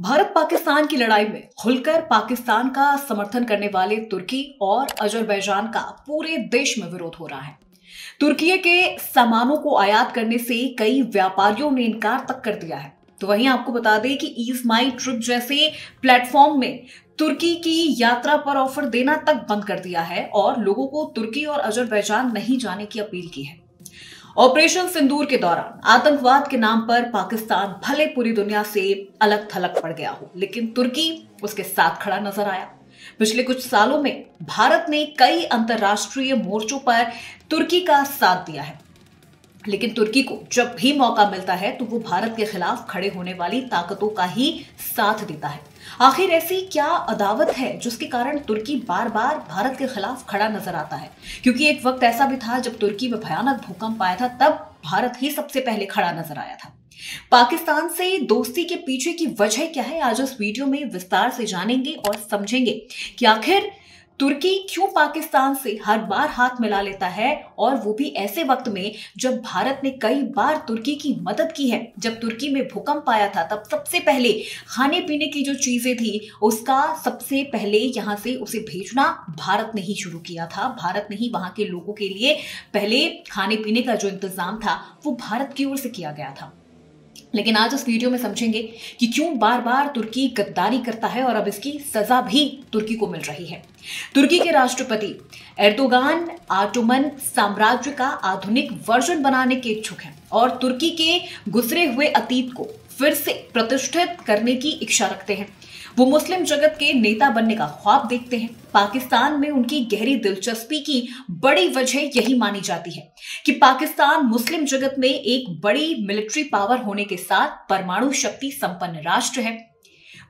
भारत पाकिस्तान की लड़ाई में खुलकर पाकिस्तान का समर्थन करने वाले तुर्की और अजरबैजान का पूरे देश में विरोध हो रहा है। तुर्की के सामानों को आयात करने से कई व्यापारियों ने इनकार तक कर दिया है। तो वहीं आपको बता दें कि ईज माई ट्रिप जैसे प्लेटफॉर्म में तुर्की की यात्रा पर ऑफर देना तक बंद कर दिया है और लोगों को तुर्की और अजरबैजान नहीं जाने की अपील की है। ऑपरेशन सिंदूर के दौरान आतंकवाद के नाम पर पाकिस्तान भले पूरी दुनिया से अलग थलग पड़ गया हो, लेकिन तुर्की उसके साथ खड़ा नजर आया। पिछले कुछ सालों में भारत ने कई अंतर्राष्ट्रीय मोर्चों पर तुर्की का साथ दिया है, लेकिन तुर्की को जब भी मौका मिलता है तो वो भारत के खिलाफ खड़े होने वाली ताकतों का ही साथ देता है। आखिर ऐसी क्या अदावत है जिसके कारण तुर्की बार बार भारत के खिलाफ खड़ा नजर आता है? क्योंकि एक वक्त ऐसा भी था जब तुर्की में भयानक भूकंप आया था, तब भारत ही सबसे पहले खड़ा नजर आया था। पाकिस्तान से दोस्ती के पीछे की वजह क्या है, आज इस वीडियो में विस्तार से जानेंगे और समझेंगे कि आखिर तुर्की क्यों पाकिस्तान से हर बार हाथ मिला लेता है, और वो भी ऐसे वक्त में जब भारत ने कई बार तुर्की की मदद की है। जब तुर्की में भूकंप आया था तब सबसे पहले खाने पीने की जो चीजें थी उसका सबसे पहले यहां से उसे भेजना भारत ने ही शुरू किया था। भारत ने ही वहां के लोगों के लिए पहले खाने पीने का जो इंतजाम था वो भारत की ओर से किया गया था। लेकिन आज इस वीडियो में समझेंगे कि क्यों बार बार तुर्की गद्दारी करता है और अब इसकी सजा भी तुर्की को मिल रही है। तुर्की के राष्ट्रपति एर्दोगान ऑटोमन साम्राज्य का आधुनिक वर्जन बनाने के इच्छुक हैं और तुर्की के गुजरे हुए अतीत को फिर से प्रतिष्ठित करने की इच्छा रखते हैं। वो मुस्लिम जगत के नेता बनने का ख्वाब देखते हैं। पाकिस्तान में उनकी गहरी दिलचस्पी की बड़ी वजह यही मानी जाती है कि पाकिस्तान मुस्लिम जगत में एक बड़ी मिलिट्री पावर होने के साथ परमाणु शक्ति संपन्न राष्ट्र है।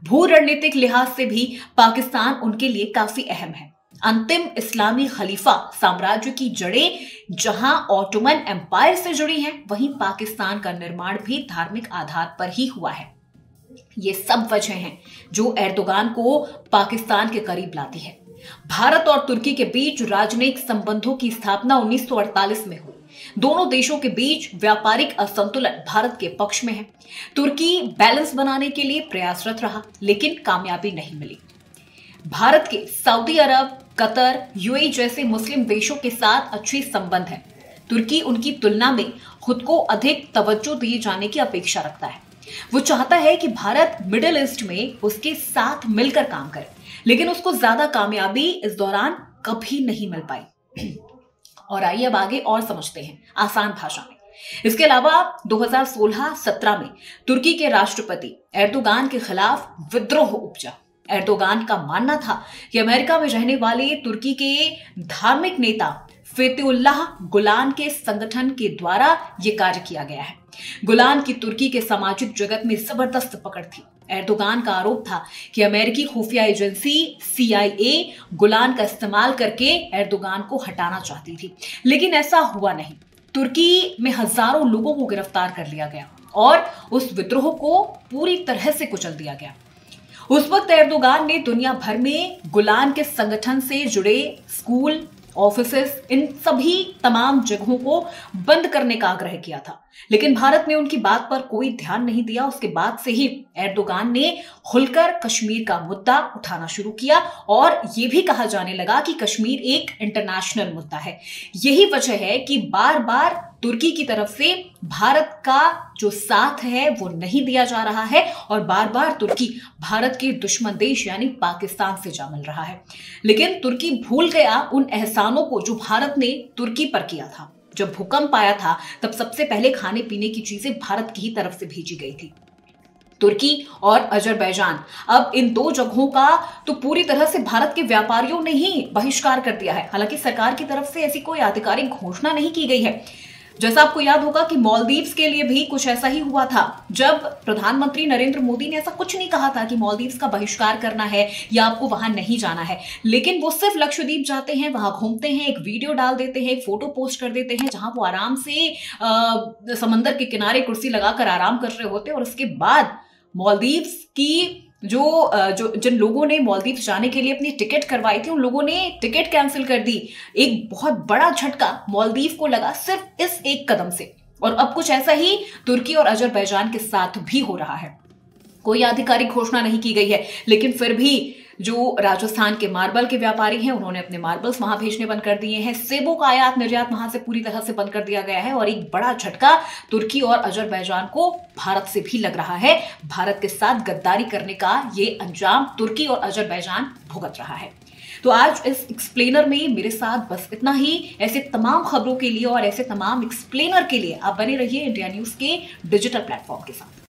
भू रणनीतिक लिहाज से भी पाकिस्तान उनके लिए काफी अहम है। अंतिम इस्लामी खलीफा साम्राज्य की जड़ें जहां ऑटोमन एम्पायर से जुड़ी हैं, वहीं पाकिस्तान का निर्माण भी धार्मिक आधार पर ही हुआ है। ये सब वजह हैं जो एर्दोगान को पाकिस्तान के करीब लाती है। भारत और तुर्की के बीच राजनयिक संबंधों की स्थापना 1948 में हुई। दोनों देशों के बीच व्यापारिक असंतुलन भारत के पक्ष में है। तुर्की बैलेंस बनाने के लिए प्रयासरत रहा, लेकिन कामयाबी नहीं मिली। भारत के सऊदी अरब, कतर, यूएई जैसे मुस्लिम देशों के साथ अच्छे संबंध हैं। तुर्की उनकी तुलना में खुद को अधिक तवज्जो दिए जाने की अपेक्षा रखता है। वो चाहता है कि भारत मिडिल ईस्ट में उसके साथ मिलकर काम करे, लेकिन उसको ज्यादा कामयाबी इस दौरान कभी नहीं मिल पाई। और आइए अब आगे और समझते हैं आसान भाषा में। इसके अलावा 2016-17 में तुर्की के राष्ट्रपति एर्दोगान के खिलाफ विद्रोह उपजा। एर्दोगान का मानना था कि अमेरिका में रहने वाले तुर्की के धार्मिक नेता फेतुल्लाह गुलान के संगठन के द्वारा यह कार्य किया गया है। गुलान की तुर्की के सामाजिक जगत में जबरदस्त पकड़ थी। एर्दोगान का आरोप था कि अमेरिकी खुफिया एजेंसी CIA गुलान का इस्तेमाल करके एर्दोगान को हटाना चाहती थी, लेकिन ऐसा हुआ नहीं। तुर्की में हजारों लोगों को गिरफ्तार कर लिया गया और उस विद्रोह को पूरी तरह से कुचल दिया गया। उस वक्त एर्दोगान ने दुनिया भर में गुलान के संगठन से जुड़े स्कूल, ऑफिसेस, इन सभी तमाम जगहों को बंद करने का आग्रह किया था, लेकिन भारत ने उनकी बात पर कोई ध्यान नहीं दिया। उसके बाद से ही एर्दोगान ने खुलकर कश्मीर का मुद्दा उठाना शुरू किया और यह भी कहा जाने लगा कि कश्मीर एक इंटरनेशनल मुद्दा है। यही वजह है कि बार बार तुर्की की तरफ से भारत का जो साथ है वो नहीं दिया जा रहा है और बार बार तुर्की भारत के दुश्मन देश यानी पाकिस्तान से जा मिल रहा है। लेकिन तुर्की भूल गया उन एहसानों को जो भारत ने तुर्की पर किया था। जब भूकंप आया था तब सबसे पहले खाने पीने की चीजें भारत की ही तरफ से भेजी गई थी। तुर्की और अजरबैजान, अब इन दो जगहों का तो पूरी तरह से भारत के व्यापारियों ने ही बहिष्कार कर दिया है। हालांकि सरकार की तरफ से ऐसी कोई आधिकारिक घोषणा नहीं की गई है। जैसा आपको याद होगा कि मालदीव्स के लिए भी कुछ ऐसा ही हुआ था, जब प्रधानमंत्री नरेंद्र मोदी ने ऐसा कुछ नहीं कहा था कि मालदीव्स का बहिष्कार करना है या आपको वहां नहीं जाना है, लेकिन वो सिर्फ लक्षद्वीप जाते हैं, वहां घूमते हैं, एक वीडियो डाल देते हैं, एक फोटो पोस्ट कर देते हैं जहां वो आराम से समंदर के किनारे कुर्सी लगाकर आराम कर रहे होते हैं। और उसके बाद मालदीव्स की जिन लोगों ने मालदीव जाने के लिए अपनी टिकट करवाई थी, उन लोगों ने टिकट कैंसिल कर दी। एक बहुत बड़ा झटका मालदीव को लगा सिर्फ इस एक कदम से। और अब कुछ ऐसा ही तुर्की और अजरबैजान के साथ भी हो रहा है। कोई आधिकारिक घोषणा नहीं की गई है, लेकिन फिर भी जो राजस्थान के मार्बल के व्यापारी हैं उन्होंने अपने मार्बल्स वहां भेजने बंद कर दिए हैं। सेबों का आयात निर्यात वहां से पूरी तरह से बंद कर दिया गया है और एक बड़ा झटका तुर्की और अजरबैजान को भारत से भी लग रहा है। भारत के साथ गद्दारी करने का ये अंजाम तुर्की और अजरबैजान भुगत रहा है। तो आज इस एक्सप्लेनर में मेरे साथ बस इतना ही। ऐसे तमाम खबरों के लिए और ऐसे तमाम एक्सप्लेनर के लिए आप बने रहिए इंडिया न्यूज के डिजिटल प्लेटफॉर्म के साथ।